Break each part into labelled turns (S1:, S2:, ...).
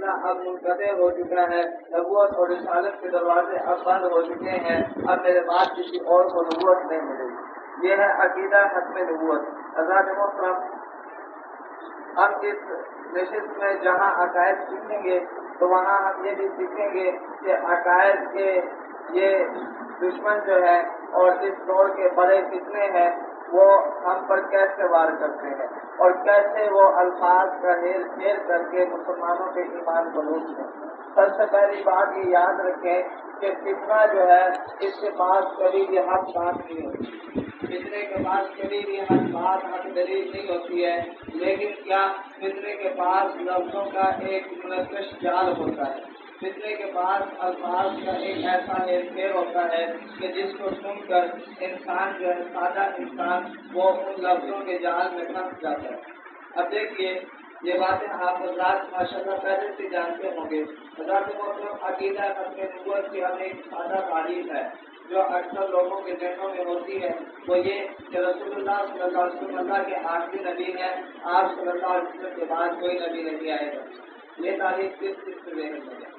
S1: سلسلہ اب منقطع ہو چکا ہے، نبوت اور رسالت کے دروازے اب بند ہو چکے ہیں، اب میرے بعد کسی اور کو نبوت نہیں ملے گی۔ یہ ہے عقیدہ ختم نبوت۔ حضرات محترم، ہم اس نشست میں جہاں عقائد سیکھیں گے تو وہاں ہم یہ بھی سیکھیں گے کہ عقائد کے یہ دشمن جو ہے اور اس دور کے بڑے فتنے ہیں وہ ہم پر کیسے وار کرتے ہیں اور کیسے وہ الفاظ کا ہیر پھیر کر کے مسلمانوں کے ایمان کو لوٹتے ہیں۔ سب سے پہلی بات یہ یاد رکھیں کہ فتنہ جو ہے اس کے پاس کبھی بھی حق بات نہیں ہوتی، فتنے کے پاس کبھی بھی حق بات حق دلیل نہیں ہوتی ہے، لیکن کیا فتنے کے پاس لفظوں کا ایک منقش جال ہوتا ہے، فتنے کے بعد الفاظ کا ایک ایسا ہیر پھیر ہوتا ہے کہ جس کو سن کر انسان جو ہے سادہ انسان وہ ان لفظوں کے جال میں پھنس جاتا ہے۔ اب دیکھیے یہ باتیں آپ حضرات ماشاء اللہ پہلے سے جانتے ہوں گے۔ حضرات محترم، عقیدہ ختم نبوت کی ہمیں ایک سادہ تعریف ہے جو اکثر لوگوں کے ذہنوں میں ہوتی ہے، وہ یہ کہ رسول اللہ صلی اللہ علیہ وسلم اللہ کے آخری نبی ہیں، آپ صلی اللہ علیہ وسلم کے بعد کوئی نبی نہیں آئے گا۔ یہ تعریف کس ذہن میں ہے؟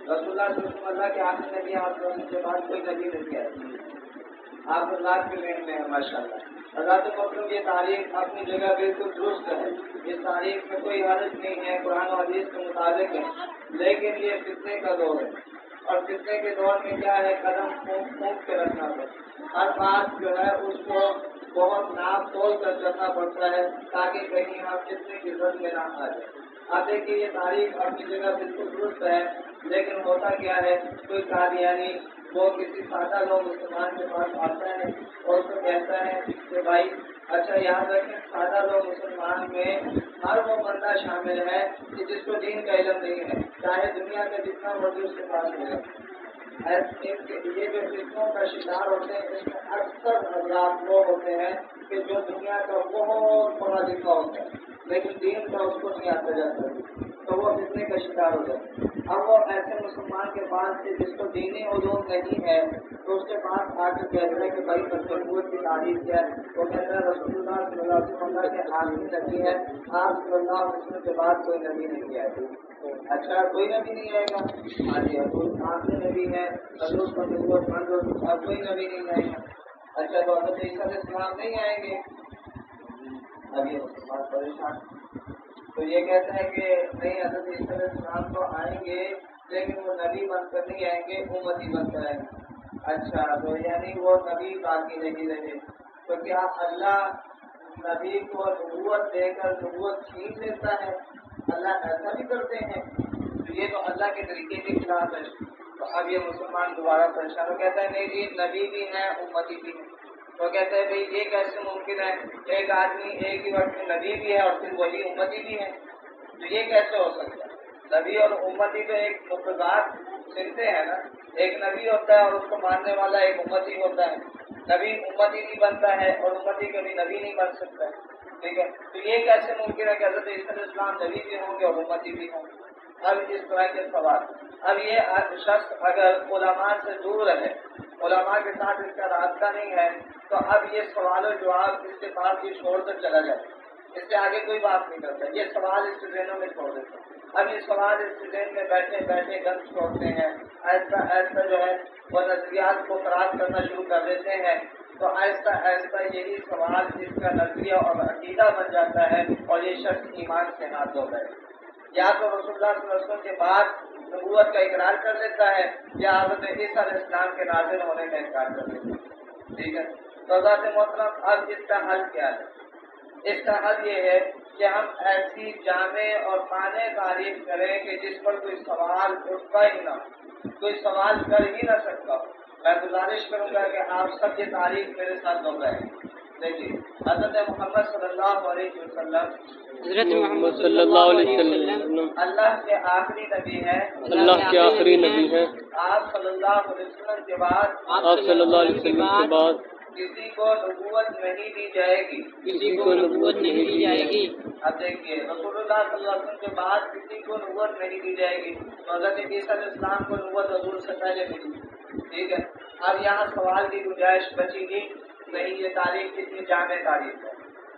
S1: رسول اللہ صلی اللہ علیہ وسلم اللہ کے آخری نبی، آپ صلی اللہ علیہ وسلم کے بعد کوئی نبی نہیں آئے، آپ اللہ کے ذہن میں ہے ماشاء اللہ۔ حضرات محترم، یہ تعریف اپنی جگہ بالکل درست ہے، اس تعریف میں کوئی حرج نہیں ہے، قرآن و حدیث کے مطابق ہے، لیکن یہ فتنے کا دور ہے اور فتنے کے دور میں کیا ہے، قدم پھونک کے رکھنا پڑتا، ہر بات جو ہے اس کو بہت ناپ تول کر چلنا پڑتا ہے تاکہ کہیں ہم فتنے کی زد میں نہ آ جائے۔ آپ دیکھیے یہ تاریخ اپنی جگہ بالکل درست ہے، لیکن ہوتا کیا ہے، کوئی قادیانی وہ کسی سادہ لوگ مسلمان کے پاس آتا ہے اور اس کو کہتا ہے کہ بھائی اچھا یاد رکھیں، سادہ لوگ مسلمان میں ہر وہ بندہ شامل ہے کہ جس کو دین کا علم نہیں ہے، چاہے دنیا کا جتنا مرضی اس کے پاس ہے۔ یہ جو فتنوں کا شکار ہوتے ہیں اس میں اکثر حضرات وہ ہوتے ہیں کہ جو دنیا کا بہت بڑا لکھا ہوتا ہے لیکن دین کا اس کو نہیں آتا جاتا، تو وہ فتنے کا شکار ہو جاتا ہے۔ اب وہ ایسے مسلمان کے پاس سے جس کو دینی علوم نہیں ہے تو اس کے پاس آ کے کہتا ہے کہ بھائی نبوت کی تعریف کیا ہے، وہ کہتا ہے رسول اللہ صلی اللہ علیہ وسلم اللہ کے آخری نبی ہے، آپ صلی اللہ علیہ وسلم کے بعد کوئی نبی نہیں آئے گا۔ اچھا کوئی نبی نہیں آئے گا، آج حضور آخری نبی ہے، حضور کو نبوت منظور، اب کوئی نبی نہیں آئے گا۔ اچھا تو حضرت عیسیٰ علیہ السلام نہیں آئیں گے، اب یہ مسلمان پریشان، تو یہ کہتا ہے کہ نہیں حضرت عیسیٰ علیہ السلام تو آئیں گے لیکن وہ نبی بن کر نہیں آئیں گے، امتی بن کر آئیں گے۔ اچھا تو یعنی وہ نبی باقی نہیں رہے، تو کیا اللہ نبی کو نبوت دے کر نبوت چھین لیتا ہے؟ اللہ ایسا بھی کرتے ہیں؟ تو یہ تو اللہ کے طریقے کے خلاف ہے۔ تو اب یہ مسلمان دوبارہ پریشان ہو، کہتا ہے نہیں جی نبی بھی ہیں امتی بھی ہیں، تو کہتے ہیں بھائی یہ کیسے ممکن ہے، ایک آدمی ایک ہی وقت میں نبی بھی ہے اور پھر وہی امتی بھی ہے، تو یہ کیسے ہو سکتا ہے؟ نبی اور امتی تو ایک متضاد سنتے ہیں نا، ایک نبی ہوتا ہے اور اس کو ماننے والا ایک امتی ہوتا ہے، نبی امتی نہیں بنتا ہے اور امتی کبھی نبی نہیں بن سکتا ہے، ٹھیک ہے؟ تو یہ کیسے ممکن ہے کہ حضرت عیسیٰ علیہ السلام نبی بھی ہوں گے اور امتی بھی ہوں گے؟ اب اس طرح کے سوال، اب یہ شخص اگر علماء سے دور رہے، علماء کے ساتھ اس کا رابطہ نہیں ہے، تو اب یہ سوال و جواب اس کے پاس ہی چھوڑ کر چلا جائے، اس سے آگے کوئی بات نہیں کرتا، یہ سوال اس کے ذہنوں میں چھوڑ دیتا ہے۔ اب یہ سوال اس کے ذہن میں بیٹھے بیٹھے گند چھوڑتے ہیں، ایسا ایسا جو ہے وہ نظریات کو خراب کرنا شروع کر دیتے ہیں، تو آہستہ آہستہ یہی سوال اس کا نظریہ اور عقیدہ بن جاتا ہے اور یہ شخص ایمان سے ناز ہو گئے، یا تو رسول اللہ صلی اللہ علیہ وسلم کے بعد نبوت کا اقرار کر لیتا ہے یا حضرت عیسیٰ علیہ السلام کے نازل ہونے کا انکار کر لیتا ہے، ٹھیک ہے؟ تو حضرات محترم، اب اس کا حل کیا ہے؟ اس کا حل یہ ہے کہ ہم ایسی جامع اور قانع تعریف کریں کہ جس پر کوئی سوال اٹھتا ہی نہ ہو، کوئی سوال کر ہی نہ سکتا ہو۔ میں گزارش کروں گا کہ آپ سب یہ تعریف میرے ساتھ دوہرائیں۔ دیکھیے حضرت محمد صلی اللہ علیہ وسلم،
S2: حضرت محمد صلی اللہ علیہ وسلم
S1: اللہ کے آخری نبی ہیں،
S2: اللہ کے آخری نبی ہیں،
S1: آپ صلی اللہ علیہ وسلم کے بعد
S2: آپ صلی اللہ علیہ وسلم کے بعد
S1: کسی کو نبوت نہیں دی جائے گی،
S2: کسی کو نبوت نہیں دی جائے گی۔
S1: اب دیکھیے رسول اللہ صلی اللہ علیہ وسلم کے بعد کسی کو نبوت نہیں دی جائے گی، تو حضرت عیسیٰ علیہ السلام کو نبوت حضور سے پہلے ملی، ٹھیک ہے؟ اب یہاں سوال کی گنجائش بچی گی نہیں، یہ تاریخ کتنی جامع تاریخ ہے۔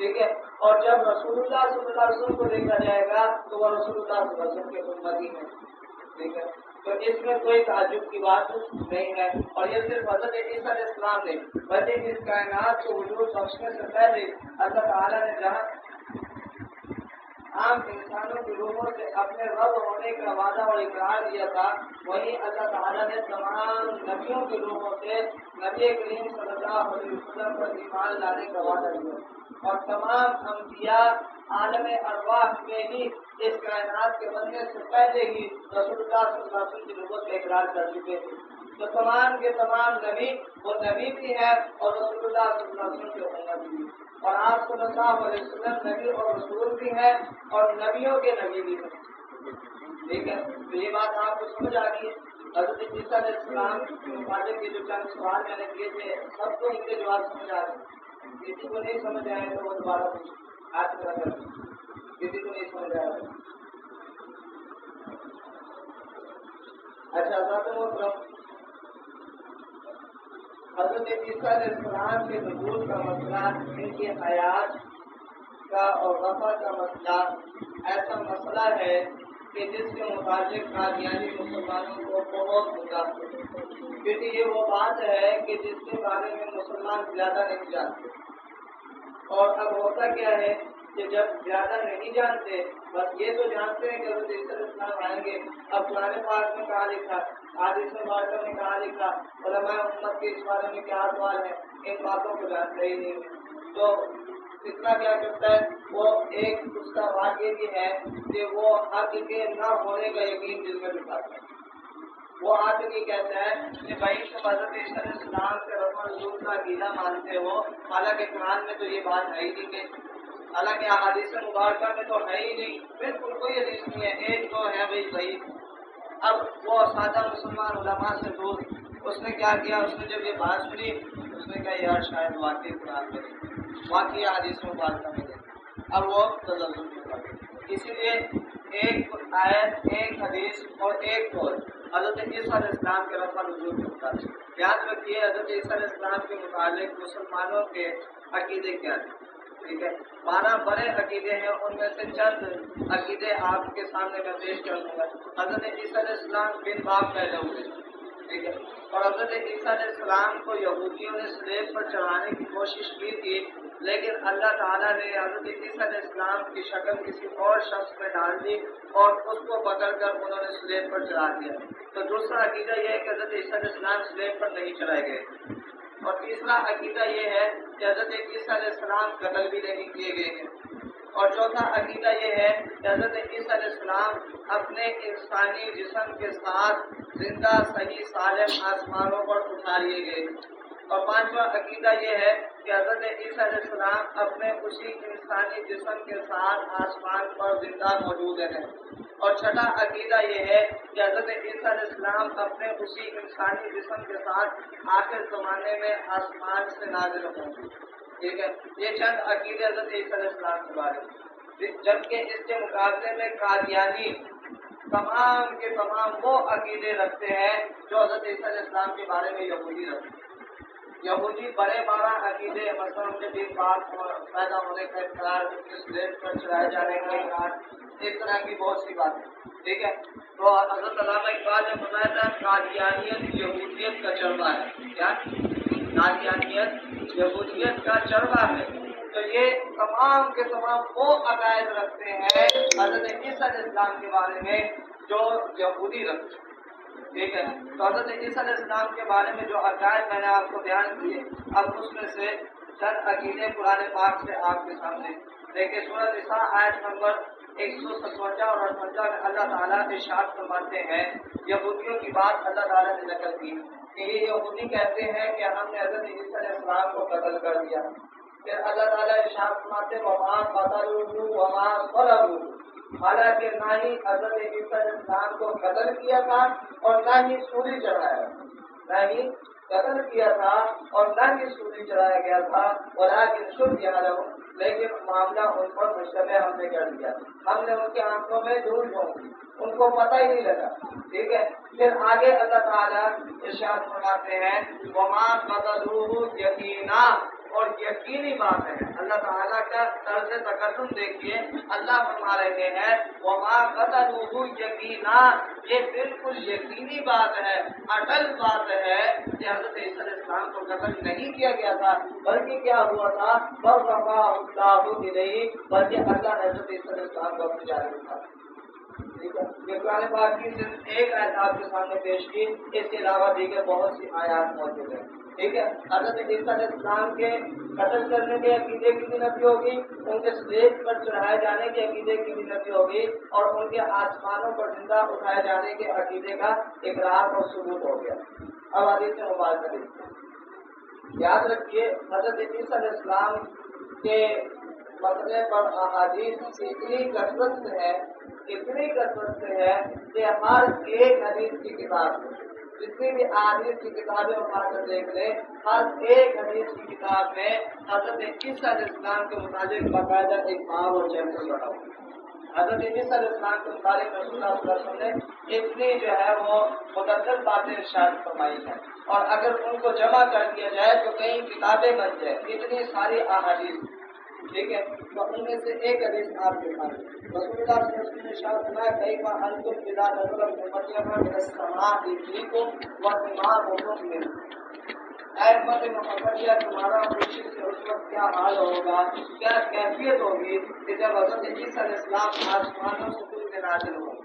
S1: ٹھیک ہے. اور جب رسول اللہ صلی اللہ علیہ وسلم کو دیکھا جائے گا تو وہ رسول اللہ صلی اللہ علیہ وسلم کے امتی ہیں. ٹھیک ہے. تو اس میں کوئی تعجب کی بات نہیں ہے. اور یہ صرف حضرت عیسیٰ علیہ السلام نے بلکہ اس کائنات کو وجود بخشنے سے پہلے اللہ تعالیٰ نے جہاں عام انسانوں کی روحوں سے اپنے رب ہونے کا وعدہ اور اقرار دیا تھا، وہی اللہ تعالیٰ نے تمام نبیوں کی روحوں سے نبی کریم صلی اللہ علیہ وسلم پر ایمان لانے کا وعدہ دیا. اور تمام انبیاء عالم ارواح میں ہی اس کائنات کے بننے سے پہلے ہی رسول اللہ صلی اللہ علیہ وسلم کی نبوت کا اقرار کر چکے تھے. تو تمام کے تمام نبی وہ نبی بھی ہیں اور رسول اللہ صلی اللہ علیہ وسلم کے امت بھی. اور آپ صلی اللہ علیہ وسلم نبی اور رسول بھی ہیں اور نبیوں کے نبی بھی ہیں. ٹھیک ہے. تو یہ بات آپ کو سمجھ آ گئی ہے. حضرت عیسیٰ علیہ السلام کے متعلق کے جو چند سوال میں نے کیے تھے سب کو ان کے جواب سمجھ آ رہے. کسی کو نہیں سمجھ آئے تو وہ دوبارہ آج کر کسی کو نہیں سمجھ آیا. اچھا حضرت محترم، حضرت عیسیٰ علیہ السلام کے نزول کا مسئلہ، ان کی حیات کا اور رفع کا مسئلہ ایسا مسئلہ ہے کہ جس کے متعلق قادیانی مسلمانوں کو بہت گمراہ ہے. کیونکہ یہ وہ بات ہے کہ جس کے بارے میں مسلمان زیادہ نہیں جانتے. اور اب ہوتا کیا ہے کہ جب زیادہ نہیں جانتے، بس یہ تو جانتے ہیں کہ حضرت عیسیٰ علیہ السلام آئیں گے. اب قرآن پاک میں کہا لکھا، حدیث مبارکہ میں کہا لکھا، علماء امت کے اس بارے میں کیا اقوال ہے، ان باتوں کو جانتے ہی نہیں. تو اتنا کیا کرتا ہے وہ ایک اس کا واقعہ بھی ہے کہ وہ حق کے نہ ہونے کا یقین دل میں بٹھاتا ہے. وہ آدمی کہتا ہے کہ بھائی تم حضرت عیسیٰ علیہ السلام کے رفع نزول کا عقیدہ مانتے ہو، حالانکہ قرآن میں تو یہ بات ہے ہی نہیں، حالانکہ احادیث مبارکہ میں تو ہے ہی نہیں، بالکل کوئی حدیث نہیں ہے. ایک تو ہے بھائی. اب وہ سادہ مسلمان علماء سے دور، اس نے کیا کیا، اس نے جب یہ بات سنی اس نے کہا یار شاید واقعی قرآن میں نہیں، واقعی حدیث مبارکہ میں نہیں. اب وہ تزلزل ہوگا. اسی لیے ایک آیت، ایک حدیث اور ایک قول حضرت عیسیٰ علیہ السلام کے رفع نزول کے مطابق. یاد رکھیے حضرت عیسیٰ علیہ السلام کے متعلق مسلمانوں کے عقیدے کیا ہیں. ٹھیک ہے. 12 بڑے عقیدے ہیں، ان میں سے چند عقیدے آپ کے سامنے میں پیش کر دوں گا. حضرت عیسیٰ علیہ السلام بن باپ پیدا ہوئے. ٹھیک ہے. اور حضرت عیسیٰ علیہ السلام کو یہودیوں نے سلیب پر چڑھانے کی کوشش کی تھی، لیکن اللہ تعالیٰ نے حضرت عیسیٰ علیہ السلام کی شکل کسی اور شخص میں ڈال دی اور اس کو پکڑ کر انہوں نے سلیب پر چڑھا دیا. تو دوسرا عقیدہ یہ ہے کہ حضرت عیسیٰ علیہ السلام سلیب پر نہیں چڑھائے گئے. اور تیسرا عقیدہ یہ ہے کہ حضرت عیسیٰ علیہ السلام قتل بھی نہیں کیے گئے ہیں. اور چوتھا عقیدہ یہ ہے کہ حضرت عیسیٰ علیہ السلام اپنے انسانی جسم کے ساتھ زندہ صحیح سالم آسمانوں پر اٹھا لیے گئے. اور پانچواں عقیدہ یہ ہے کہ حضرت عیسیٰ علیہ السلام اپنے اسی انسانی جسم کے ساتھ آسمان پر زندہ موجود ہیں. اور چھٹا عقیدہ یہ ہے کہ حضرت عیسیٰ علیہ السلام اپنے اسی انسانی جسم کے ساتھ آخر زمانے میں آسمان سے نازل ہوں گے. ٹھیک ہے. یہ چند عقیدے حضرت عیسیٰ علیہ السلام کے بارے میں. جبکہ اس کے مقابلے میں قادیانی تمام کے تمام وہ عقیدے رکھتے ہیں جو حضرت عیسیٰ علیہ السلام کے بارے میں یہودی رکھتے ہیں. یہودی بڑے 12 عقیدے، مثلا ان کے دین بات پیدا ہونے کا اقرار، اس دیش پر چلائے جانے کا اقرار، اس طرح کی بہت سی باتیں. ٹھیک ہے. تو حضرت علامہ اقبال نے بتایا تھا قادیانیت یہودیت کا چربا ہے. کیا قادیانیت یہودیت کا چربا ہے. تو یہ تمام کے تمام وہ عقائد رکھتے ہیں حضرت عیسیٰ علیہ السلام کے بارے میں جو یہودی رکھتے ہیں. ٹھیک ہے. تو حضرت عیسیٰ علیہ السلام کے بارے میں جو عقائد میں نے آپ کو بیان کیے، اب اس میں سے چند عقیدے قرآن پاک سے آپ کے سامنے دیکھیں. سورۃ نساء آیت نمبر 157 اور 58 میں اللہ تعالیٰ ارشاد فرماتے ہیں، یہودیوں کی بات اللہ تعالیٰ نے نقل کی کہ یہ یہودی کہتے ہیں کہ ہم نے حضرت عیسیٰ علیہ السلام کو قتل کر دیا. پھر اللہ تعالیٰ ارشاد فرماتے ہیں وما قتلوه وما صلبوه، حالانکہ نہ ہی حضرت عیسیٰ علیہ السلام کو قتل کیا تھا اور نہ ہی سولی چڑھایا، نہ ہی قتل کیا تھا اور نہ ہی سولی چڑھایا گیا تھا. ولکن شبہ لهم، لیکن معاملہ ان پر مشتبہ ہم نے کر دیا، ہم نے ان کی آنکھوں میں دھول جھونک دی، ان کو پتہ ہی نہیں لگا. ٹھیک ہے. پھر آگے اللہ تعالیٰ ارشاد فرماتے ہیں وما قتلوه یقینا، اور یقینی بات ہے۔ اللہ تعالیٰ کا طرز تکلم دیکھیے، اللہ فرما رہے ہیں وما قتلوہ یقینا، یہ بالکل یقینی بات ہے، اٹل بات ہے کہ حضرت عیسیٰ علیہ السلام کو قتل نہیں کیا گیا تھا، بلکہ کیا ہوا تھا رفعہ اللہ الیہ، بلکہ اللہ نے حضرت عیسیٰ علیہ السلام کو اپنی جانب اٹھایا۔ یہ قرآن پاک کی صرف ایک آیت آپ کے سامنے پیش کی، اس کے علاوہ دیگر بہت سی آیات موجود ہیں۔ ٹھیک ہے، حضرت عیسیٰ علیہ السلام کے قتل کرنے کے عقیدے کی بھی نفی ہوگی، ان کے سلیب پر چڑھائے جانے کے عقیدے کی بھی نفی ہوگی، اور ان کے آسمانوں پر زندہ اٹھائے جانے کے عقیدے کا اقرار اور ثبوت ہو گیا۔ اب حدیث سے مبارکہ دیکھتے ہیں۔ یاد رکھیے حضرت عیسیٰ علیہ السلام کے مسئلے پر احادیث اتنی کثرت سے ہے کہ ہر ایک حدیث کی کتاب میں، جتنی بھی احادیث کی کتابیں اٹھا کر دیکھ لیں، ہر ایک حدیث کی کتاب میں حضرت عیسیٰ علیہ السلام کے متعلق باقاعدہ ایک باب اور چیپٹر بنا ہوا ہے۔ حضرت عیسیٰ علیہ السلام کے متعلق رسول اللہ صلی اللہ علیہ وسلم نے اتنی جو ہے وہ متعدد باتیں ارشاد فرمائی ہیں، اور اگر ان کو جمع کر دیا جائے تو کئی کتابیں بن جائیں، اتنی ساری احادیث۔ ٹھیک ہے، تو ان میں سے ایک حدیث آپ کے سامنے رسول اللہ صلی اللہ علیہ وسلم نے ارشاد فرمایا کئی بار انتم اذا نزل المطر من السماء فيكم وثماركم منه، اے امت محمدیہ تمہارا خوشی سے اس وقت کیا حال ہوگا، کیا کیفیت ہوگی کہ جب حضرت عیسیٰ علیہ السلام آسمانوں سے تم میں نازل ہوں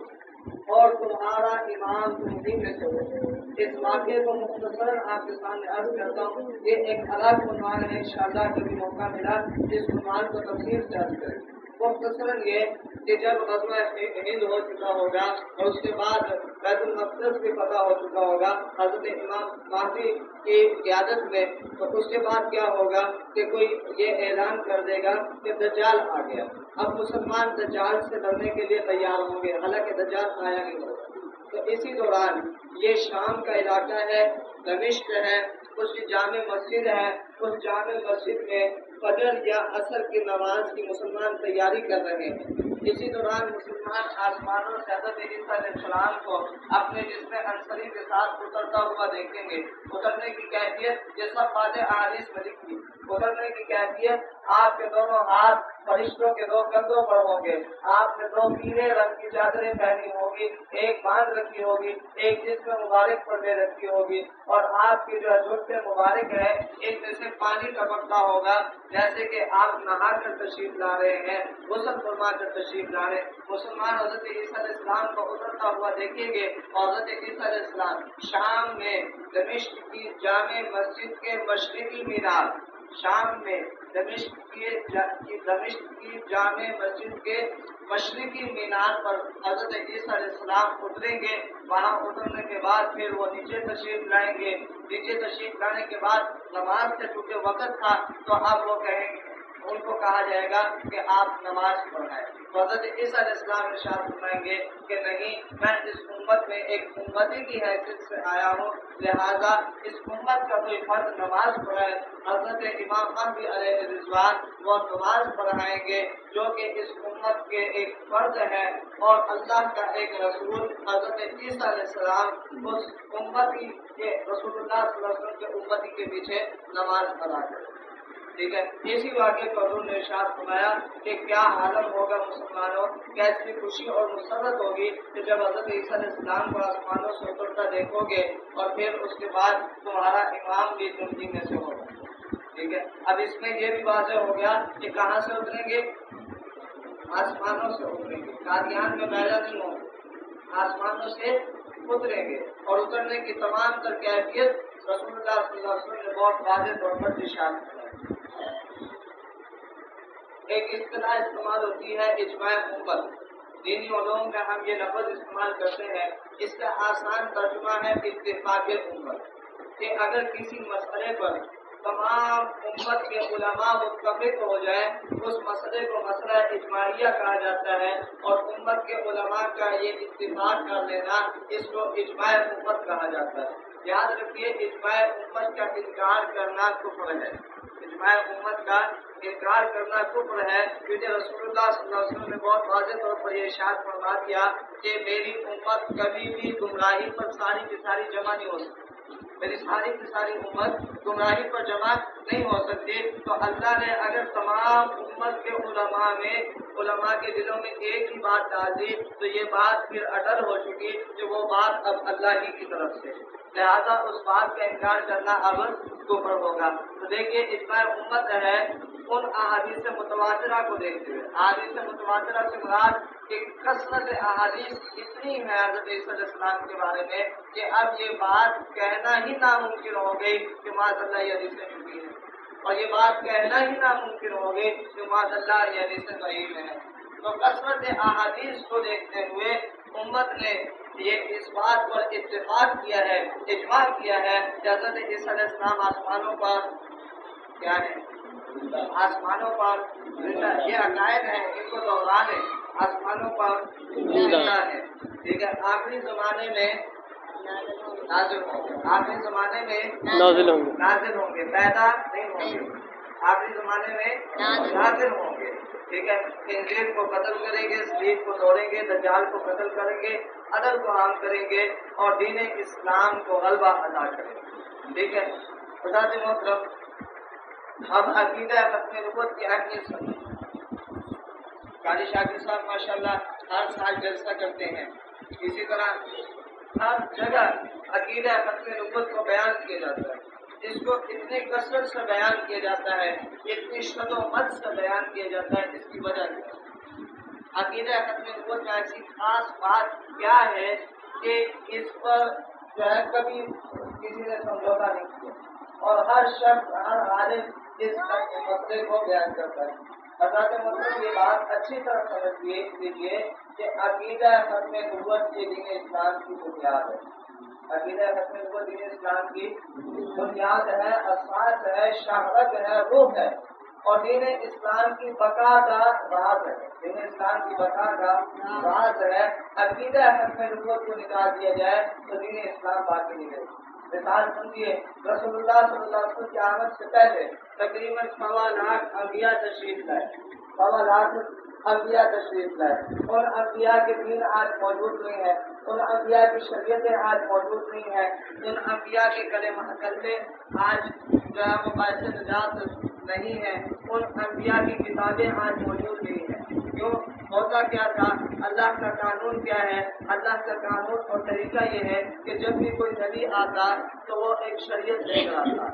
S1: اور تمہارا ایمان تم میں سے ہو۔ اس واقعے کو مختصراً آپ کے سامنے عرض کرتا ہوں، یہ ایک الگ عنوان ہے، انشاءاللہ کبھی موقع ملا اس عنوان کو تفصیل سے عرض کریں۔ مختصراً یہ کہ جب غزوہ ہند ہو چکا ہوگا اور اس کے بعد بیت المقدس بھی فتح ہو چکا ہوگا حضرت امام مہدی کی قیادت میں، تو اس کے بعد کیا ہوگا کہ کوئی یہ اعلان کر دے گا کہ دجال آ گیا۔ اب مسلمان دجال سے لڑنے کے لیے تیار ہوں گے، حالانکہ دجال آیا نہیں ہوگا۔ تو اسی دوران یہ شام کا علاقہ ہے، دمشق ہے، اس کی جامع مسجد ہے، اس جامع مسجد میں فجر یا عصر کی نماز کی مسلمان تیاری کر رہے ہیں۔ اسی دوران مسلمان آسمانوں سے حضرت عیسیٰ علیہ السلام کو اپنے جسم انصری کے ساتھ اترتا ہوا دیکھیں گے۔ اترنے کی کیفیت یہ سب باتیں احادیث میں لکھی۔ اترنے کی کیفیت آپ کے دونوں ہاتھ فرشتوں کے دو کندھوں پر ہوں گے، آپ نے دو پیلے رنگ کی چادریں پہنی ہوگی، ایک باندھ رکھی ہوگی، ایک جسم مبارک پر لے رکھی ہوگی، اور آپ کی جو جوتے مبارک ہے ان میں سے پانی ٹپکتا ہوگا جیسے کہ آپ نہا کر تشریف لا رہے ہیں، غسل فرما کر تشریف لا رہے ہیں۔ مسلمان حضرت عیسیٰ علیہ السلام کو اترتا ہوا دیکھیں گے، اور حضرت عیسیٰ علیہ السلام شام میں دمشق کی جامع مسجد کے مشرقی مینار، شام میں دمشق کی جامع مسجد کے مشرقی مینار پر حضرت عیسیٰ علیہ السلام اتریں گے۔ وہاں اترنے کے بعد پھر وہ نیچے تشریف لائیں گے۔ نیچے تشریف لانے کے بعد نماز کا چونکہ وقت تھا تو اب وہ کہیں گے، ان کو کہا جائے گا کہ آپ نماز پڑھائیں۔ تو حضرت عیسیٰ علیہ السلام ارشاد فرمائیں گے کہ نہیں، میں اس امت میں ایک امتی کی حیثیت سے آیا ہوں، لہذا اس امت کا کوئی فرد نماز پڑھائے۔ حضرت امام مہدی علیہ الرضوان وہ نماز پڑھائیں گے جو کہ اس امت کے ایک فرد ہے، اور اللہ کا ایک رسول حضرت عیسیٰ علیہ السلام اس امتی کے رسول اللہ صلی اللہ علیہ وسلم کے امتی کے پیچھے نماز پڑھا کرے۔ ٹھیک ہے، اسی واقعے کو حضور نے ارشاد فرمایا کہ کیا عالم ہوگا مسلمانوں، کیسی خوشی اور مسرت ہوگی کہ جب حضرت عیسیٰ علیہ السلام کو آسمانوں سے اترتا دیکھو گے، اور پھر اس کے بعد تمہارا امام بھی تم میں سے ہوگا۔ ٹھیک ہے، اب اس میں یہ بھی واضح ہو گیا کہ کہاں سے اتریں گے، آسمانوں سے اتریں گے، قادیان میں پیدا نہیں ہوں گے، آسمانوں سے اتریں گے، اور اترنے کی تمام تر کیفیت رسول اللہ صلی اللہ علیہ وسلم نے بہت واضح طور پر ارشاد کیا۔ ایک اصطلاح استعمال ہوتی ہے اجماع امت، دینی علوم میں ہم یہ لفظ استعمال کرتے ہیں، اس کا آسان ترجمہ ہے اتفاق امت، کہ اگر کسی مسئلے پر تمام امت کے علماء متفق ہو جائیں اس مسئلے کو مسئلہ اجماعیہ کہا جاتا ہے، اور امت کے علماء کا یہ اتفاق کر لینا اس کو اجماع امت کہا جاتا ہے۔ یاد رکھیے اجماع امت کا انکار کرنا کفر ہے، اجماع امت کا انکار کرنا کفر ہے، کیونکہ رسول اللہ صلی اللہ علیہ وسلم نے بہت واضح طور پر یہ ارشاد فرما دیا کہ میری امت کبھی بھی گمراہی پر ساری کی ساری جمع نہیں ہو سکتی۔ میری ساری کی ساری امت گمراہی پر جمع نہیں ہو سکتی. تو اللہ نے اگر تمام امت کے علماء کے دلوں میں ایک ہی بات ڈال دی تو یہ بات پھر اٹل ہو چکی کہ وہ بات اب اللہ ہی کی طرف سے، لہذا اس بات کا انکار کرنا اب کفر ہوگا. تو دیکھیے اجماع امت ہے ان احادیث متواترہ کو دیکھتے ہوئے. احادیث متواترہ سے مراد کہ کثرت احادیث اتنی ہے حضرت عیسیٰ علیہ السلام کے بارے میں کہ اب یہ بات کہنا ہی ناممکن ہو گئی کہ معاذ اللہ یہ حدیثیں جھوٹی ہیں، اور یہ بات کہنا ہی ناممکن ہو گئی کہ معاذ اللہ یہ حدیثیں صحیح ہیں. تو کثرت احادیث کو دیکھتے ہوئے امت نے یہ اس بات پر اتفاق کیا ہے، اجماع کیا ہے کہ حضرت عیسیٰ علیہ السلام آسمانوں پر کیا ہے، آسمانوں پر زندہ. یہ عقائد ہیں، ان کو دوہرا لیں. آسمانوں پر زندہ ہے، ٹھیک ہے. آخری زمانے میں نازل ہوں گے، آخری زمانے میں نازل ہوں گے، پیدا نہیں ہوں گے. آخری زمانے میں نازل ہوں گے، ٹھیک ہے. انجیل کو قتل کریں گے، صلیب کو توڑیں گے، دجال کو قتل کریں گے، عدل کو عام کریں گے اور دین اسلام کو غلبہ عطا کریں گے، ٹھیک ہے. حضرات محترم، اب عقیدہ ختم نبوت کی اہمیت سمجھیں. قاری شاکر صاحب ماشاءاللہ ہر سال جلسہ کرتے ہیں، اسی طرح ہر جگہ عقیدہ ختم نبوت کو بیان کیا جاتا ہے. اس کو اتنی کثرت سے بیان کیا جاتا ہے، اتنی شد و مد سے بیان کیا جاتا ہے. اس کی وجہ کیا ہے؟ عقیدہ ختم نبوت میں ایسی خاص بات کیا ہے کہ اس پر جو ہے کبھی کسی نے سمجھوتا نہیں کیا، اور ہر شخص، ہر عالم اس مسئلے کو بیان کرتا ہے. حضرات محترم یہ بات اچھی طرح سمجھ لیجیے کہ عقیدہ ختم نبوت یہ دین اسلام کی بنیاد ہے. عقیدہ ختم نبوت دین اسلام کی بنیاد ہے، اساس ہے، شہرت ہے، روح ہے، اور دین اسلام کی بقا کا راز ہے. دین اسلام کی بقا کا راز ہے. عقیدہ ختم نبوت کو نکال دیا جائے تو دین اسلام باقی نہیں رہے. مثال سمجھیے، رسول اللہ صلی اللہ علیہ وسلم کی آمد سے پہلے تقریباً 1.25 لاکھ انبیاء تشریف لائے. 1.25 لاکھ انبیاء تشریف لائے. ان انبیاء کے دین آج موجود نہیں ہے، ان انبیاء کی شریعتیں آج موجود نہیں ہیں، ان انبیاء کے کلمے آج جو ہے وہ باعث نجات نہیں ہے، ان انبیاء کی کتابیں آج موجود نہیں ہیں. کیوں؟ ہوتا کیا تھا؟ اللہ کا قانون کیا ہے؟ اللہ کا قانون اور طریقہ یہ ہے کہ جب بھی کوئی نبی آتا تو وہ ایک شریعت لے کر آتا.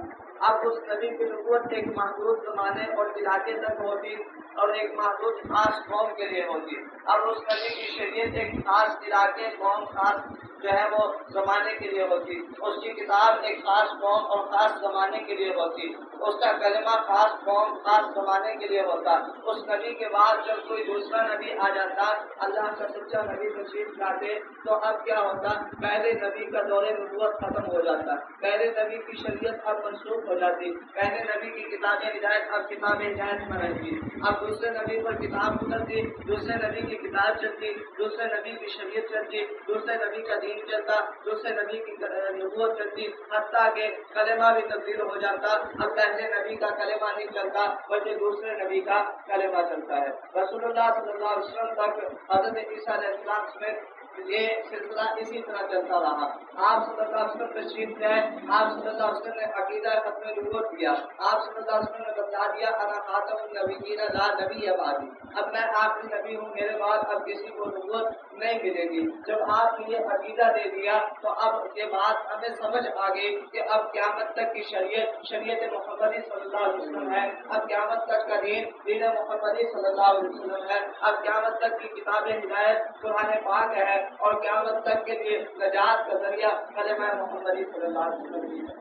S1: اب اس نبی کی نبوت ایک محدود زمانے اور علاقے تک ہوتی اور ایک محدود خاص قوم کے لیے ہوتی. اب اس نبی کی شریعت ایک خاص علاقے، قوم، خاص جو ہے وہ زمانے کے لیے ہوتی. اس کی کتاب ایک خاص قوم اور خاص زمانے کے لیے ہوتی. اس کا کلمہ خاص قوم، خاص زمانے کے لیے ہوتا. اس نبی کے بعد جب کوئی دوسرا نبی آ جاتا، اللہ کا سچا نبی تشریف لاتے، تو اب کیا ہوتا؟ پہلے نبی کا دور نبوت ختم ہو جاتا، پہلے نبی کی شریعت اب منسوخ ہو جاتی، پہلے نبی کی کتاب ہدایت اب کتاب ہدایت میں رہتی. اب دوسرے نبی پر کتاب اترتی، دوسرے نبی کی کتاب چلتی، دوسرے نبی کی شریعت چلتی، دوسرے نبی کا دین چلتا، دوسرے نبی کی نبوت چلتی، حتیٰ کہ کلمہ بھی تبدیل ہو جاتا. اب پہلے نبی کا کلمہ نہیں چلتا بلکہ دوسرے نبی کا کلمہ چلتا ہے. رسول اللہ صلی اللہ علیہ وسلم تک حضرت عیسیٰ علیہ السلام سمیت یہ سلسلہ اسی طرح چلتا رہا. آپ صلی اللہ علیہ وسلم تشریف لائے، آپ صلی اللہ علیہ وسلم نے عقیدہ ختم نبوت کیا. آپ صلی اللہ علیہ وسلم نے بتا دیا انا خاتم النبیین لا نبی بعدی، اب میں آخری نبی ہوں، میرے بعد اب کسی کو نبوت نہیں ملے گی. جب آپ نے یہ عقیدہ دے دیا تو اب یہ بات ہمیں سمجھ آ گئی کہ اب قیامت تک کی شریعت محمدی صلی اللہ علیہ وسلم ہے. اب قیامت تک کا دین محمدی صلی اللہ علیہ وسلم ہے. اب قیامت تک کی کتاب ہدایت قرآن پاک ہے، اور قیامت تک کے لیے نجات کا ذریعہ کلمہ محمدی صلی اللہ علیہ وسلم ہے.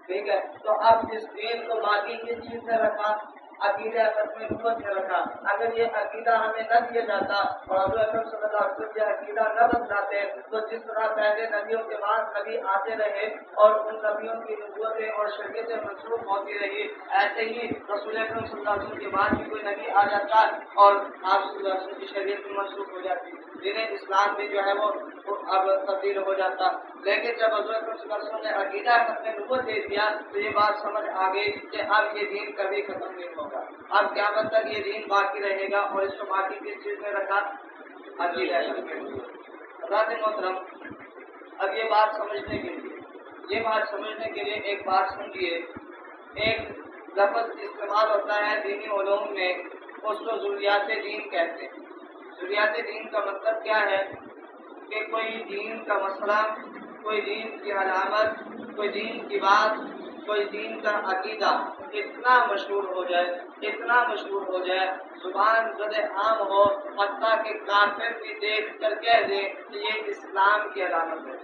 S1: ٹھیک ہے، تو اب اس دین کو باقی کس چیز نے رکھا؟ عقیدہ ختم نبوت نے رکھا. اگر یہ عقیدہ ہمیں نہ دیا جاتا اور حضور اکرم صلی اللہ علیہ وسلم یہ عقیدہ نہ بتلاتے تو جس طرح پہلے نبیوں کے بعد نبی آتے رہے اور ان نبیوں کی نبوتیں اور شریعتیں منسوخ ہوتی رہی، ایسے ہی رسول اکرم صلی اللہ علیہ وسلم کے بعد بھی کوئی نبی آ جاتا اور آپ صلی اللہ علیہ وسلم کی شریعت بھی منسوخ ہو جاتی، دین اسلام بھی جو ہے وہ اب تبدیل ہو جاتا. لیکن جب حضور اکرم صلی اللہ علیہ وسلم نے عقیدہ ختم نبوت دے دیا تو یہ بات سمجھ آ گئی کہ اب یہ دین کبھی ختم نہیں ہوگا، اب قیامت تک یہ دین باقی رہے گا. اور اس کو باقی کس چیز میں رکھا؟ عقیدہ ختم نبوت. حضرات محترم، اب یہ بات سمجھنے کے لیے یہ بات سمجھنے کے لیے ایک بات سمجھیے. ایک لفظ استعمال ہوتا ہے دینی علوم میں، اس کو ضروریات دین کہتے ہیں. ضروریات دین کا مطلب کیا ہے کہ کوئی دین کا مسئلہ، کوئی دین کی علامت، کوئی دین کی بات، کوئی دین کا عقیدہ اتنا مشہور ہو جائے، اتنا مشہور ہو جائے، زبان زد عام ہو، حتیٰ کہ کافر بھی دیکھ کر کہہ دے کہ یہ اسلام کی علامت ہے،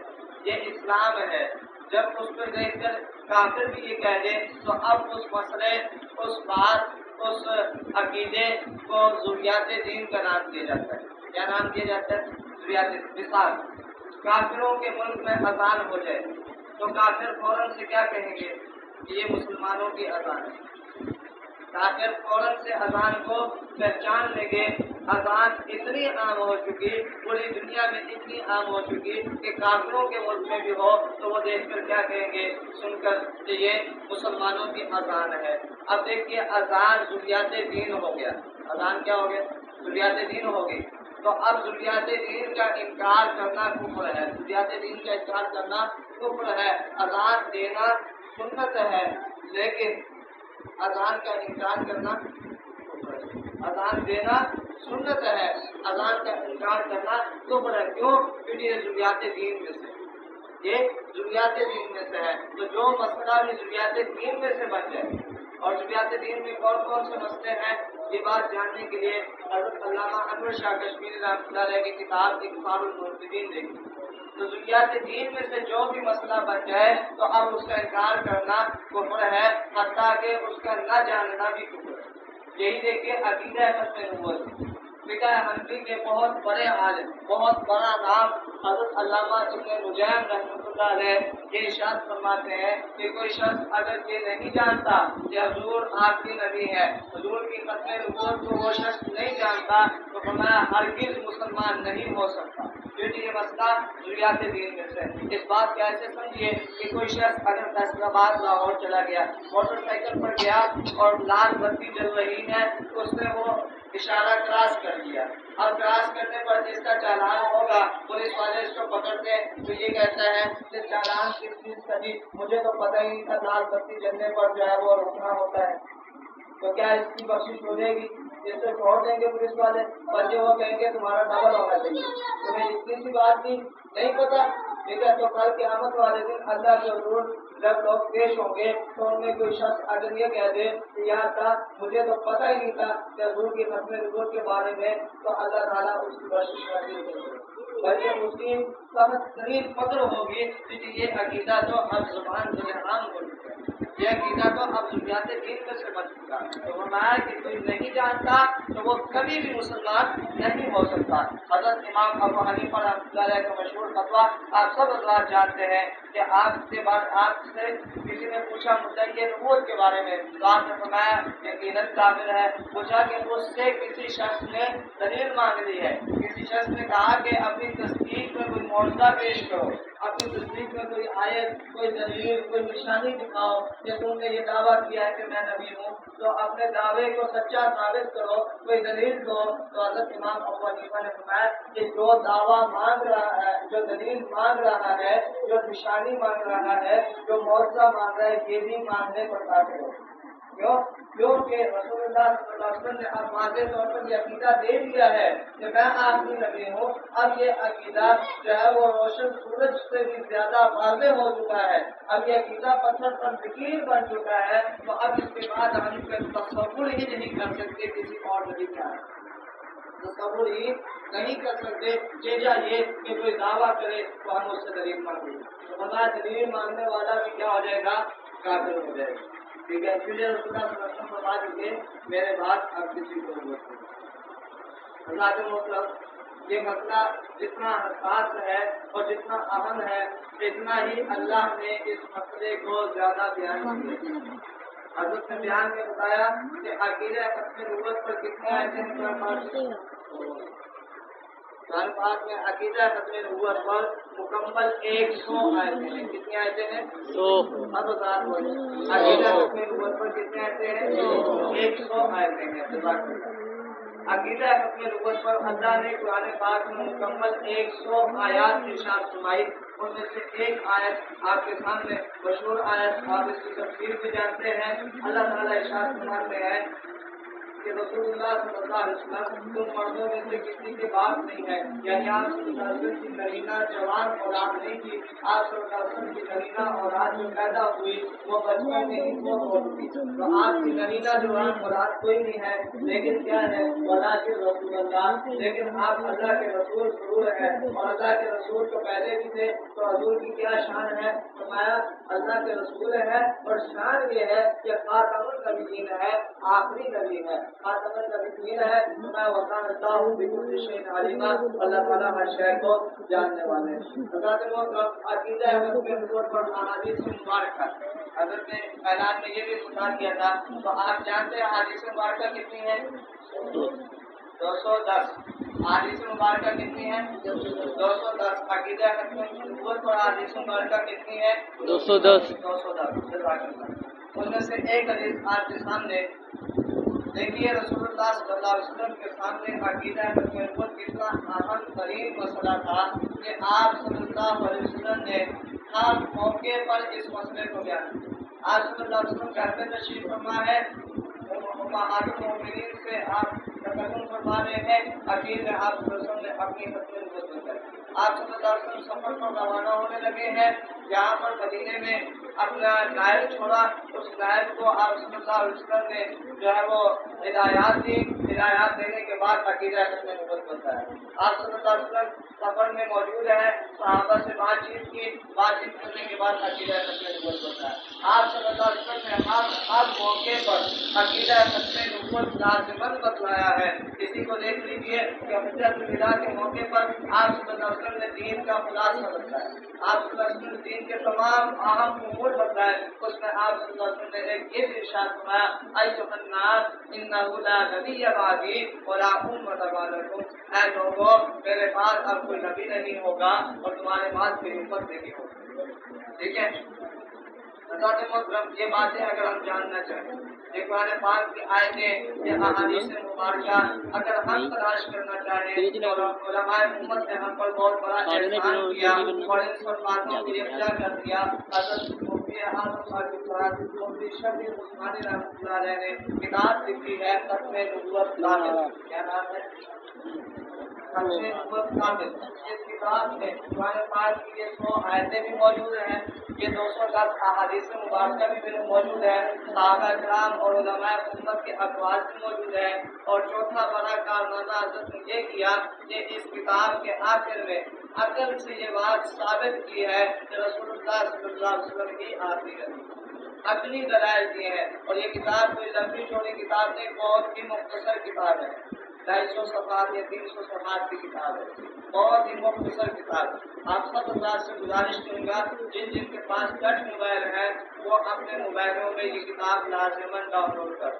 S1: یہ اسلام ہے. جب اس کو دیکھ کر کافر بھی یہ کہہ دے تو اب اس مسئلے، اس بات، اس عقیدے کو ضروریات دین کا نام دیا جاتا ہے. کیا نام دیا جاتا ہے؟ ضروریات. مثال، کافروں کے ملک میں اذان ہو جائے تو کافر فوراً سے کیا کہیں گے کہ یہ مسلمانوں کی اذان ہے. کافر فوراً سے اذان کو پہچان لیں گے. اذان اتنی عام ہو چکی، پوری دنیا میں اتنی عام ہو چکی کہ کافروں کے ملک میں بھی ہو تو وہ دیکھ کر کیا کہیں گے، سن کر کہ یہ مسلمانوں کی اذان ہے. اب دیکھیے اذان ضروریات دین ہو گیا. اذان کیا ہو گیا؟ ضروریات دین ہو گئی. تو اب ضروریات دین کا انکار کرنا کفر ہے. ضروریات دین کا انکار کرنا کفر ہے. اذان دینا سنت ہے، لیکن اذان کا انکار کرنا کفر ہے. اذان دینا سنت ہے، اذان کا انکار کرنا کفر ہے. کیوں؟ کیونکہ یہ ضروریات دین میں سے، یہ ضروریات دین میں سے ہے. تو جو مسئلہ بھی ضروریات دین میں سے بن جائے، اور ضروریات دین میں کون کون سے مسئلے ہیں یہ بات جاننے کے لیے حضرت علامہ انور شاہ کشمیری رحمۃ اللہ علیہ کی کتاب اقبال المرتدین دیکھیں. تو ضروریات دین میں سے جو بھی مسئلہ بن جائے تو اب اس کا انکار کرنا کفر ہے، حتیٰ کہ اس کا نہ جاننا بھی کفر ہے. یہی دیکھیے عقیدہ ختم نبوت، فقہ حنفی کے بہت بڑے عالم، بہت بڑا نام حضرت علامہ ابن نجیم رحمۃ اللہ علیہ یہ ارشاد فرماتے ہیں کہ کوئی شخص اگر یہ نہیں جانتا کہ حضور آخری نبی ہے، حضور کی ختم نبوت کو وہ شخص نہیں جانتا تو فرمایا ہرگز مسلمان نہیں ہو سکتا. کیونکہ یہ مسئلہ ضروریات دین میں سے. اس بات کو ایسے سمجھیے کہ کوئی شخص اگر فیصلہ آباد لاہور چلا گیا، موٹر سائیکل پر گیا اور لال بتی جل رہی ہے تو اس نے وہ اشارہ کراس کر دیا. اور کراس کرنے پر جس کا چالان ہوگا پولیس والے اس کو پکڑتے تو یہ کہتا ہے کہ چالان کس چیز کا جی، مجھے تو پتہ ہی نہیں تھا لال بتی جلنے پر جو ہے وہ روکنا ہوتا ہے. تو کیا اس کی بخشش ہو جائے گی؟ اس سے چھوڑ دیں گے پولیس والے، بچے وہ کہیں گے تمہارا ڈبل ہونا چاہیے. تمہیں اتنی سی بات کی نہیں پتا، ٹھیک ہے. تو کل قیامت والے دن اللہ کے حضور جب لوگ پیش ہوں گے تو ان میں کوئی شخص اگر یہ کہہ دے کہ یار تھا مجھے تو پتہ ہی نہیں تھا کہ حضور کی ختم نبوت کے بارے میں، تو اللہ تعالیٰ اس کی بخشش کر دیں گے. بلکہ اس کی سخت ترین فخر ہوگی کیونکہ یہ عقیدہ تو اب زبان سے عام ہو چکا ہے، یہ عقیدہ تو اب ضروریات دین میں سے بن چکا. تو فرمایا کہ کوئی نہیں جانتا تو وہ کبھی بھی مسلمان نہیں ہو سکتا. حضرت امام ابو حنیفہ رحمۃ اللہ علیہ کا مشہور فتویٰ آپ سب حضرات جانتے ہیں کہ آپ سے کسی نے پوچھا مدعی نبوت کے بارے میں، تو آپ نے فرمایا یقیناً کافر ہے. پوچھا کہ اس سے کسی شخص نے دلیل مانگ لی ہے، کسی شخص نے کہا کہ اپنی تصدیق میں کوئی معجزہ پیش کرو، اپنی تصدیق میں کوئی آیت، کوئی دلیل، کوئی نشانی دکھاؤ کہ تم نے یہ دعویٰ کیا ہے کہ میں نبی ہوں، تو اپنے دعوے کو سچا ثابت کرو، کوئی دلیل دو. تو حضرت امام ابو حنیفہ نے فرمایا کہ جو دعویٰ مانگ رہا ہے، جو دلیل مانگ رہا ہے، جو نشانی مانگ رہا ہے، جو معجزہ مانگ رہا ہے، یہ بھی مانگنے پر کافر ہو. کیونکہ رسول اللہ صلی اللہ علیہ وسلم نے اب واضح طور پر یہ عقیدہ دے دیا ہے کہ میں آخری نبی ہوں. اب یہ عقیدہ جو ہے وہ روشن سورج سے بھی زیادہ واضح ہو چکا ہے. اب یہ عقیدہ پتھر پر یقین بن چکا ہے. تو اب اس کے بعد ہم تصور ہی نہیں کر سکتے کسی اور نبی کا، تصور ہی نہیں کر سکتے چیزا یہ کہ کوئی دعویٰ کرے تو ہم اس سے دلیل مانگیں. تو بتا دلیل مانگنے والا بھی کیا ہو جائے گا؟ کافر ہو جائے گا. ٹھیک ہے. رسول اللہ صلی اللہ علیہ وسلم فرما چکے میرے بات اب کسی کو ضرورت نہیں. حضرات محترم، یہ مسئلہ جتنا حساس ہے اور جتنا اہم ہے اتنا ہی اللہ نے اس مسئلے کو زیادہ بیان کیا. حضرت نے بیان میں بتایا کہ عقیدہ ختم نبوت پر کتنے آیتیں ہیں؟ قرآن پاک میں عقیدہ ختم نبوت پر مکمل 100 آیتیں ہیں. کتنی آیتیں ہیں؟ 100. اب بات بولیں عقیدہ ختم نبوت پر کتنے آیتیں ہیں؟ 100 آیتیں ہیں. عقیدہ ختم نبوت پر اللہ نے قرآن پاک میں مکمل 100 آیات ارشاد فرمائی. ان میں سے ایک آیت آپ کے سامنے مشہور آیت، آپ اس کی تفسیر بھی جانتے ہیں. اللہ تعالیٰ ارشاد فرماتے ہیں کہ رسول اللہ صلی اللہ علیہ وسلم تم مردوں میں سے کسی کے باپ نہیں ہے، یعنی آپ صلی اللہ علیہ وسلم کی نرینہ جوان اولاد نہیں تھی. آپ صلی اللہ علیہ وسلم کی نرینہ اولاد جو پیدا ہوئی وہ بچپن میں ہی فوت ہو چکی. تو آپ کی نرینہ جوان اولاد کوئی نہیں ہے، لیکن کیا ہے ولکن رسول اللہ، لیکن آپ اللہ کے رسول ضرور ہے. اور اللہ کے رسول تو پہلے بھی تھے. تو حضور کی کیا شان ہے؟ فرمایا اللہ کے رسول ہے اور شان یہ ہے کہ خاتم النبیین ہے، آخری نبی ہے. خاتم النبیین ہے. میں وکان اللہ بكل شيء عليما، اللہ تعالیٰ ہر شے کو جاننے والے ہیں. حضرت محترم عقیدہ احمد کے طور پر احادیث مبارکہ حضرت نے اعلان میں یہ بھی بتا دیا تھا. تو آپ جانتے ہیں احادیث مبارکہ کتنی ہے؟ 210. احادیث مبارکہ کتنی ہے؟ 210. عقیدہ احمد کے طور پر احادیث مبارکہ کتنی ہے؟
S2: 210.
S1: 210. ان میں سے ایک حدیث آپ کے سامنے دیکھیے. رسول اللہ صلی اللہ علیہ وسلم کے سامنے عقیدہ نبوت کتنا اہم ترین مسئلہ تھا کہ آپ صلی اللہ علیہ وسلم نے ہر موقع پر اس مسئلے کو بیان کیا. آپ صلی اللہ علیہ وسلم گھر میں تشریف فرما ہے، امہات المؤمنین سے آپ تکلم فرما رہے ہیں. عقیدہ آپ صلی اللہ علیہ وسلم نے اپنی ختم نبوت میں کر. آپ صلی اللہ علیہ وسلم سفر پر روانہ ہونے لگے ہیں. یہاں پر مدینے میں اپنا نائب چھوڑا. اس نائب کو آپ صلی اللہ علیہ وسلم نے جو ہے وہ ہدایات دی. ہدایات دینے کے بعد عقیدہ ختم نبوت بنتا ہے. آپ صلی اللہ علیہ وسلم سفر میں موجود ہے، صحابہ سے بات چیت کرنے کے بعد عقیدہ ختم نبوت بنتا ہے. آپ صلی اللہ علیہ وسلم نے ہر موقع پر عقیدہ ختم نبوت لازمن بتلایا ہے. کسی کو دیکھ لیجیے کہ حجت الوداع کے موقع پر آپ صلی اللہ علیہ وسلم نے دین کا خلاصہ بتلایا. آپ صلی اللہ علیہ وسلم نے دین کے تمام اہم امور بتلائے. اس میں آپ صلی اللہ علیہ وسلم نے ایک یہ بھی ارشاد فرمایا ایھا الناس انہ لا نبی بعدی ولا امۃ بعدکم، اے لوگوں میرے بعد اب کوئی نبی نہیں ہوگا اور تمہارے بعد کوئی امت نہیں ہوگی. ٹھیک ہے. حضرت محترم یہ باتیں اگر ہم جاننا چاہیں، یہ قرآن پاک کی آیتیں، یہ احادیث مبارکہ اگر ہم تلاش کرنا چاہیں تو علماء امت نے ہم پر بہت بڑا احسان کیا اور ان سب باتوں کو یکجا کر دیا. حضرت مفتی اعظم صاحب مفتی شفیع عثمانی رحمۃ اللہ علیہ نے کتاب لکھی ہے ختم نبوت کامل. کیا نام ہے؟ ختم نبوت کامل. اس کتاب میں قرآن پاک کی یہ 100 آیتیں بھی موجود ہیں، یہ 210 احادیث مبارکہ بھی موجود ہے، صحابہ کرام اور علماء امت کے اقوال بھی موجود ہیں. اور چوتھا بڑا کارنامہ حضرت نے یہ کیا کہ اس کتاب کے آخر میں عقل سے یہ بات ثابت کی ہے کہ رسول اللہ صلی اللہ علیہ وسلم کی آخری ہے. اپنی دلائل دیے ہیں. اور یہ کتاب کوئی لمبی چوڑی کتاب نہیں، بہت ہی مختصر کتاب ہے. 250 صفحات یا 300 صفحات کی کتاب ہے، بہت ہی مختصر کتاب. آپ سب حضرات سے گزارش کروں گا جن کے پاس ٹچ موبائل ہے وہ اپنے موبائلوں میں یہ کتاب لازماً ڈاؤن لوڈ کر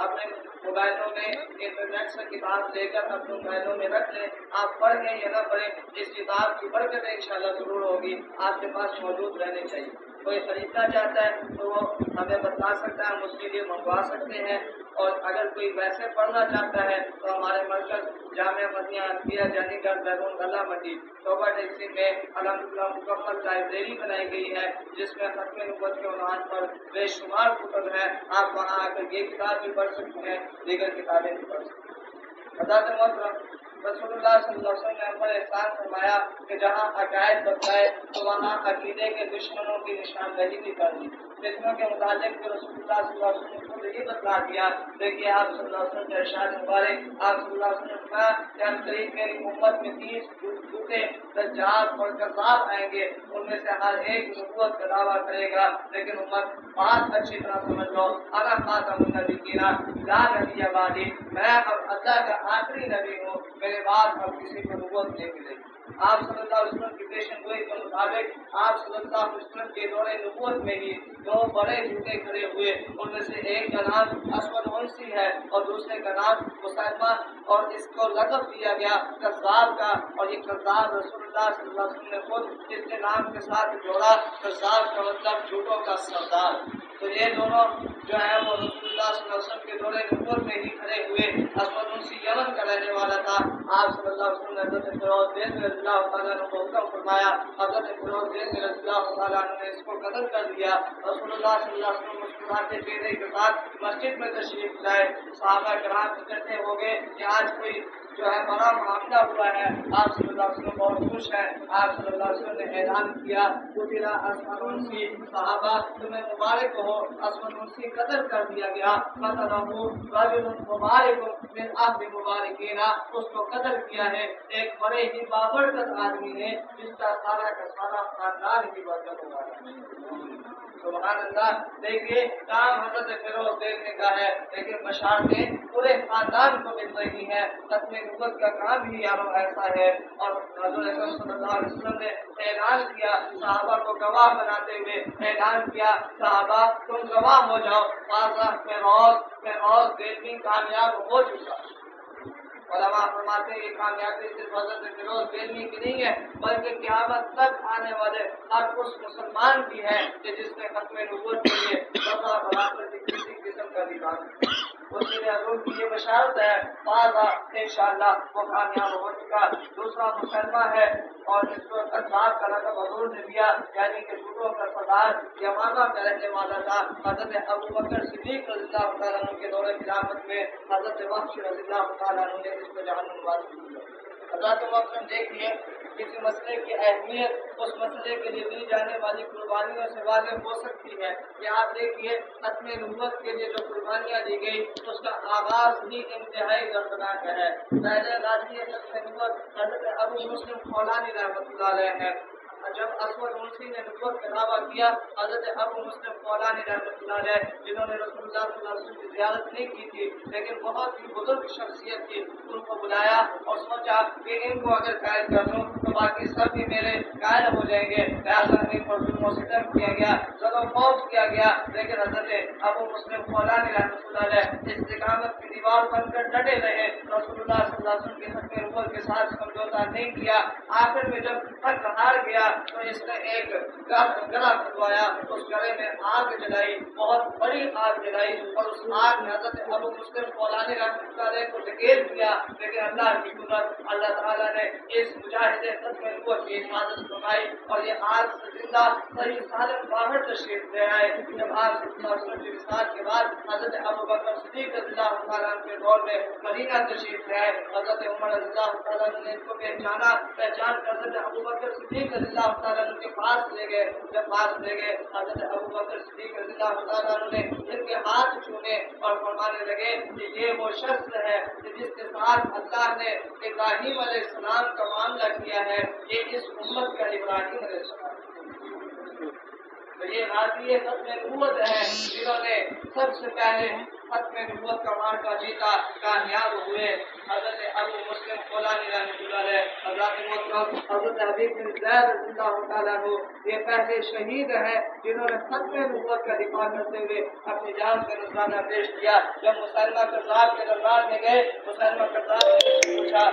S1: اپنے موبائلوں میں انٹرنیٹ سے کتاب لے کر اپنے موبائلوں میں رکھ لیں. آپ پڑھیں یا نہ پڑھیں، اس کتاب کی برکت انشاءاللہ ضرور ہوگی. آپ کے پاس موجود رہنے چاہیے. کوئی خریدنا چاہتا ہے تو وہ ہمیں بتا سکتا ہے، ہم اس کے لیے منگوا سکتے ہیں. اور اگر کوئی ویسے پڑھنا چاہتا ہے تو ہمارے مرکز جامعہ مدینہ انبیاء جانی گڑھ بیرون گلہ منڈی توبہ ٹیکسی میں الحمدللہ مکمل لائبریری بنائی گئی ہے جس میں ختم نبوت کے عنوان پر بے شمار کتب ہیں. آپ وہاں آ کر یہ کتاب بھی پڑھ سکتے ہیں، دیگر کتابیں بھی پڑھ سکتے ہیں. حضرت محترم رسول اللہ صلی اللہ علیہ وسلم نے ہم پر احسان فرمایا کہ جہاں عقائد بتائے تو وہاں عقیدے کے دشمنوں کی نشاندہی بھی کر دی. فتنوں کے متعلق بھی رسول اللہ صلی اللہ علیہ وسلم نے خود ہی بتلا دیا. دیکھیے آپ صلی اللہ علیہ وسلم کے ارشاد مبارک، آپ صلی اللہ علیہ وسلم نے فرمایا کہ ہم قریب میری امت میں 30 جھوٹے دجال اور کذاب آئیں گے، ان میں سے ہر ایک نبوت کا دعویٰ کرے گا، لیکن امت بات اچھی طرح سمجھ لو، اگر خاتم النبیین لا نبی بعدی، میں اب اللہ کا آخری نبی ہوں، میرے بعد اب کسی کو نبوت نہیں ملے گی. آپ صلی اللہ علیہ وسلم کی پیشن گوئی کے مطابق آپ صلی اللہ علیہ وسلم کے دور نبوت میں ہی دو بڑے جھوٹے کھڑے ہوئے، ان میں سے ایک کا نام اسود عنسی ہے اور دوسرے کا نام مسلمہ، اور اس کو لقب دیا گیا کذاب کا، اور یہ کذاب رسول اللہ صلی اللہ علیہ وسلم نے خود اس کے نام کے ساتھ جوڑا، کذاب کا مطلب جھوٹوں کا سردار۔ تو یہ دونوں جو ہے وہ رسول اللہ صلی اللہ علیہ وسلم کے دور نبوت میں ہی کھڑے ہوئے۔ اسود عنسی یمن کا رہنے والا تھا۔ آپ صلی اللہ علیہ وسلم نے حضرت فیروز رضی اللہ تعالیٰ عنہ کو حکم فرمایا، حضرت فیروز رضی اللہ تعالیٰ عنہ نے اس کو قتل کر دیا۔ رسول اللہ صلی اللہ علیہ وسلم مسکراتے چہرے کے ساتھ مسجد میں تشریف لائے، صحابہ کرام اکٹھے ہو گئے کہ آج کوئی جو ہے بڑا معاملہ ہوا ہے۔ آپ صلی اللہ علیہ وسلم بہت خوش ہیں۔ آپ صلی اللہ علیہ وسلم نے اعلان کیا، قتل اسود عنسی، صحابہ تمہیں مبارک ہو، اسود عنسی قتل کر دیا گیا، قتلہ رجل مبارک من اہل مبارکین، اس کو قتل کیا ہے ایک بڑے ہی بابرکت آدمی نے جس کا سارا کا سارا خاندان ہی برکت ہوا ہے۔ سبحان اللہ۔ دیکھیے کام حضرت فیروز دیکھنے کا ہے، لیکن بشارتیں پورے خاندان کو مل رہی ہیں۔ ختم نبوت کا کام ہی یارو ایسا ہے، اور حضور اکرم صلی اللہ علیہ وسلم نے اعلان کیا، صحابہ کو گواہ بناتے ہوئے اعلان کیا، صحابہ تم گواہ ہو جاؤ، فیروز دلوی کامیاب ہو چکا۔ علماء فرماتے ہیں یہ کامیابی صرف حضرت فیروز دلوی کی نہیں ہے، بلکہ قیامت تک آنے والے ہر اس مسلمان کی ہے کہ جس نے ختم نبوت کے لیے سزا برابر کی کسی قسم کا دکھا اس کے لیے حضور کی یہ بشارت ہے، فاضا انشاءاللہ وہ کامیاب ہو چکا۔ دوسرا مسلمہ ہے، اور اس کو کذاب کا لقب حضور نے دیا، یعنی کہ جھوٹوں کا سردار، یمامہ کا رہنے والا تھا۔ حضرت ابوبکر صدیق رضی اللہ تعالیٰ عنہ کے دور خلافت میں حضرت وحش رضی اللہ تعالیٰ عنہ نے اس کو جہنم واصل کیا۔ حضرت محترم دیکھیے کسی مسئلے کی اہمیت اس مسئلے کے لیے دی جانے والی قربانیوں سے واضح ہو سکتی ہے کہ آپ دیکھیے ختم نبوت کے لیے جو قربانیاں دی گئی اس کا آغاز ہی انتہائی دردناک ہے۔ پہلے غازی ختم نبوت حضرت ابو مسلم خولانی رحمۃ اللہ علیہ ہے۔ جب اسود عنسی نے نبوت کا دعویٰ کیا، حضرت ابو مسلم خولانی رحمۃ اللہ علیہ جنہوں نے رسول اللہ صلی اللہ علیہ وسلم کی زیارت نہیں کی تھی لیکن بہت ہی بزرگ شخصیت تھی، ان کو بلایا اور سوچا کہ ان کو اگر قائل کر دوں تو باقی سب بھی میرے قائل ہو جائیں گے، لہٰذا ان پر ظلم و ستم کیا گیا، ظلم و خوف کیا گیا، لیکن حضرت ابو مسلم خولانی رحمۃ اللہ علیہ استقامت کی دیوار بن کر ڈٹے رہے، رسول اللہ صلی اللہ علیہ وسلم کے ختم نبوت کے ساتھ سمجھوتا نہیں کیا۔ آخر میں جب حق ہار گیا تو اس نے ایک گلا کھدوایا، اس گلے میں آگ جلائی، بہت بڑی آگ جلائی، اور اس آگ نے حضرت ابو مسلم خولانی رحمۃ اللہ علیہ کو ڈھکیل دیا، لیکن اللہ کی قدرت، اللہ تعالیٰ نے اس مجاہد ختم نبوت کی حفاظت فرمائی اور یہ آگ سے زندہ صحیح سالم باہر تشریف لے آئے۔ جب آپ صلی اللہ علیہ وسلم کی وصال کے بعد حضرت ابوبکر صدیق رضی اللہ تعالیٰ عنہ کے دور میں مدینہ تشریف لے آئے، حضرت عمر رضی اللہ تعالیٰ عنہ نے اس کو پہچان کر حضرت ابوبکر صدیق رضی اللہ تعالیٰ عنہ کے پاس لے گئے۔ جب پاس لے گئے حضرت ابوبکر صدیق رضی اللہ تعالیٰ عنہ نے ان کے ہاتھ چھونے اور فرمانے لگے کہ یہ وہ شخص ہے کہ جس کے ساتھ اللہ نے ابراہیم علیہ السلام کا معاملہ کیا ہے، یہ اس امت کا ابراہیم علیہ السلام۔ تو یہ غازی ختم نبوت ہے جنہوں نے سب سے پہلے ختم نبوت کا مارکا جیتا، کامیاب ہوئے۔ حضرت ابو مسلم خولانی رحمۃ اللہ علیہ، حضرت محترم حضرت حبیب بن زید رضی اللہ تعالیٰ عنہ یہ پہلے شہید ہیں جنہوں نے ختم نبوت کا دفاع کرتے ہوئے اپنی جان کا نذرانہ پیش کیا۔ جب مسلمہ کذاب کے دربار میں گئے، مسلمہ کذاب نے پوچھا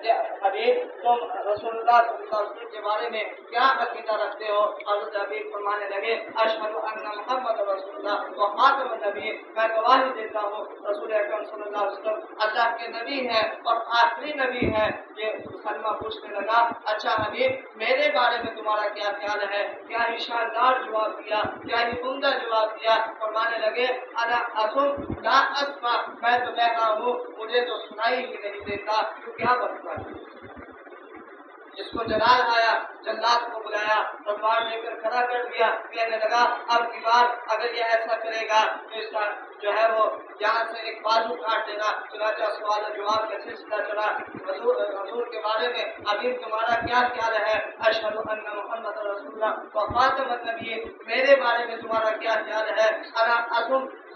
S1: کہ حبیب تم رسول اللہ صلی اللہ علیہ وسلم کے بارے میں کیا عقیدہ رکھتے ہو؟ حضرت حبیب فرمانے لگے اشہد ان محمد رسول اللہ و خاتم النبی، میں گواہی دیتا ہوں رسول اکرم صلی اللہ علیہ وسلم اللہ کے نبی ہے اور آخری نبی ہے۔ یہ مسلمہ پوچھنے لگا اچھا حبیب میرے بارے میں تمہارا کیا خیال ہے؟ کیا ہی شاندار جواب دیا، کیا ہی عمدہ جواب دیا۔ فرمانے لگے انا اسم لا اسمع، میں تو بہرا ہوں مجھے تو سنائی ہی نہیں دیتا، تو کیا بنتا ہے؟ جس کو جلال آیا جلات کو بلایا، تلوار لے کر کھڑا کر دیا، کہنے لگا اب کی بار اگر یہ ایسا کرے گا تو اس کا جو ہے وہ یہاں سے ایک بازو کاٹ دینا۔ چنانچہ سوال و جواب کا سلسلہ چلا۔ حضور کے بارے میں ابھی تمہارا کیا خیال ہے؟ اشہد ان محمد رسول اللہ و خاتم النبی، میرے بارے میں تمہارا کیا خیال ہے؟ انا اسم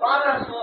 S1: 1200,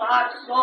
S1: 700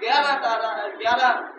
S1: 11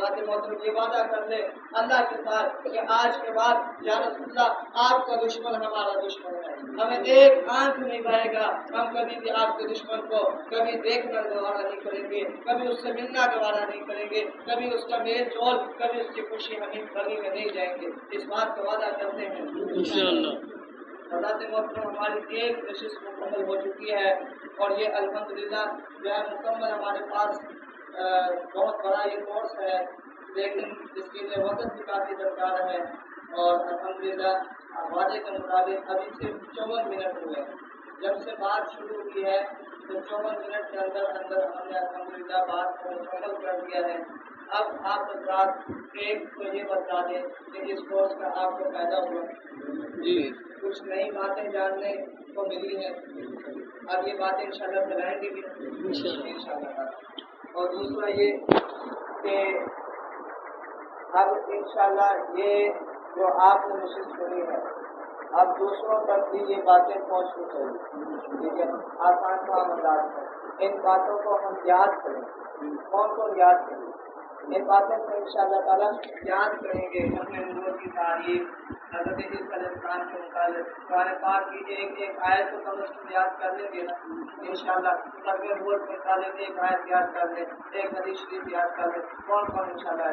S1: ذات محترم یہ وعدہ کر لے اللہ کے ساتھ کہ آج کے بعد یا رسول اللہ آپ کا دشمن ہمارا دشمن ہے، ہمیں ایک آنکھ نہیں بہے گا، ہم کبھی بھی آپ کے دشمن کو کبھی دیکھنا گوارا نہیں کریں گے، کبھی اس سے ملنا گوارا نہیں کریں گے، کبھی اس کا میل جول، کبھی اس کی خوشی ہمیں کبھی میں نہیں جائیں گے، اس بات کا وعدہ کرتے ہیں
S2: انشاءاللہ۔
S1: حضرات محترم ہماری ایک نشست مکمل ہو چکی ہے اور یہ الحمدللہ جو ہے مکمل ہمارے پاس بہت بڑا یہ کورس ہے، لیکن اس کے لیے وقت بھی کافی درکار ہے اور الحمدللہ وعدے کے مطابق ابھی صرف 54 منٹ ہوئے، جب سے بات شروع ہوئی ہے تو 54 منٹ کے اندر ہم نے الحمدللہ بات کو مکمل کر دیا ہے۔ اب آپ حضرات ایک تو یہ بتا دیں کہ اس کورس کا آپ کو فائدہ ہوا،
S2: جی
S1: کچھ نئی باتیں جاننے کو ملی ہیں، اب یہ باتیں انشاءاللہ پھیلائیں گے بھی انشاءاللہ۔ اور دوسرا یہ کہ اب انشاءاللہ یہ جو آپ نے نشست سنی ہے اب دوسروں تک بھی یہ باتیں پہنچنی چاہیے، ٹھیک ہے، آسان کام انداز ہے، ان باتوں کو ہم یاد کریں، کون یاد کریں، ان باتوں کو انشاءاللہ تعالیٰ یاد کریں گے، اپنے نبوت کی تعریف، حضرت عیسیٰ علیہ السلام کے متعلق قرآن پاک کی ایک ایک آیت کو کم از کم یاد کر لیں گے نا انشاءاللہ، سب نبوت کے متعلق ایک آیت یاد کر لیں، ایک حدیث شریف یاد کر لیں، کون انشاءاللہ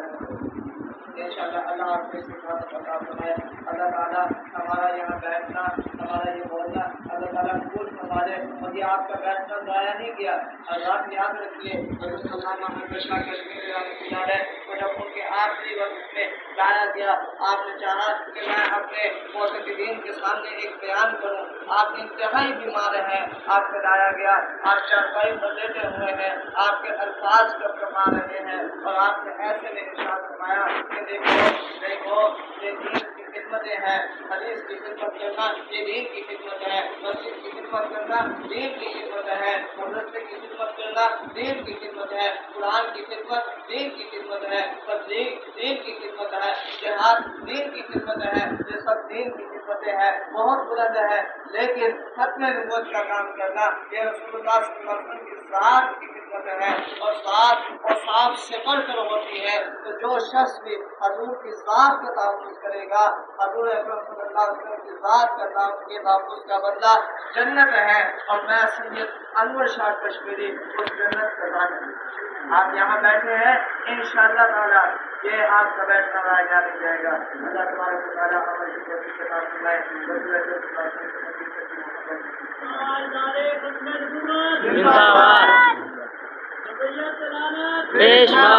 S1: انشاءاللہ اللہ آپ کو اس کے ساتھ عطا فرمائے، اللہ تعالیٰ ہمارا یہاں بیٹھنا، ہمارا یہ بولنا اللہ تعالیٰ قبول فرما لے، اور یہ آپ کا بیٹھنا ضائع نہیں گیا، اور آپ یاد رکھیے حضرت علامہ احمد شاہ کشمیری رحمۃ اللہ علیہ کو جب ان کے آخری وقت میں لایا گیا، آپ نے چاہا کہ میں اپنے معتقدین کے سامنے ایک بیان کروں، آپ انتہائی بیمار ہیں، آپ کو لایا گیا، آپ چارپائی پر لیٹے ہوئے ہیں، آپ کے الفاظ کب کما رہے ہیں، اور آپ نے ایسے میں ارشاد فرمایا کہ دیکھو یہ دین کی خدمتیں ہیں، حدیث کی خدمت کرنا یہ دین کی خدمت ہے، مسجد کی خدمت کرنا دین کی خدمت ہے، مدرسے کی خدمت کرنا دین کی خدمت ہے، قرآن کی خدمت دین کی خدمت ہے، تبلیغ دین کی خدمت ہے، جہاد دین کی خدمت ہے، یہ سب دین کی خدمتیں ہیں، بہت بلند ہے، لیکن ختم نبوت کا کام کرنا یہ رسول اللہ صلی اللہ علیہ وسلم کی ذات کی خدمت ہے، اور صاف سے بڑھ کر ہوتی ہے، تو جو شخص بھی حضور کی ذات کا تحفظ کرے گا، حضور اکرم صلی اللہ علیہ وسلم کی ذات کا تحفظ کا بدلہ جنت ہے، اور میں سید انور شاہ کشمیری اس جنت کا داخل ہوں۔ آپ یہاں بیٹھے ہیں انشاءاللہ تعالیٰ یہ آپ کا بیٹھنا ضائع نہیں جائے گا، اللہ تبارک و تعالیٰ ہمیں اس وقت کے ساتھ سنائے
S2: پیشوا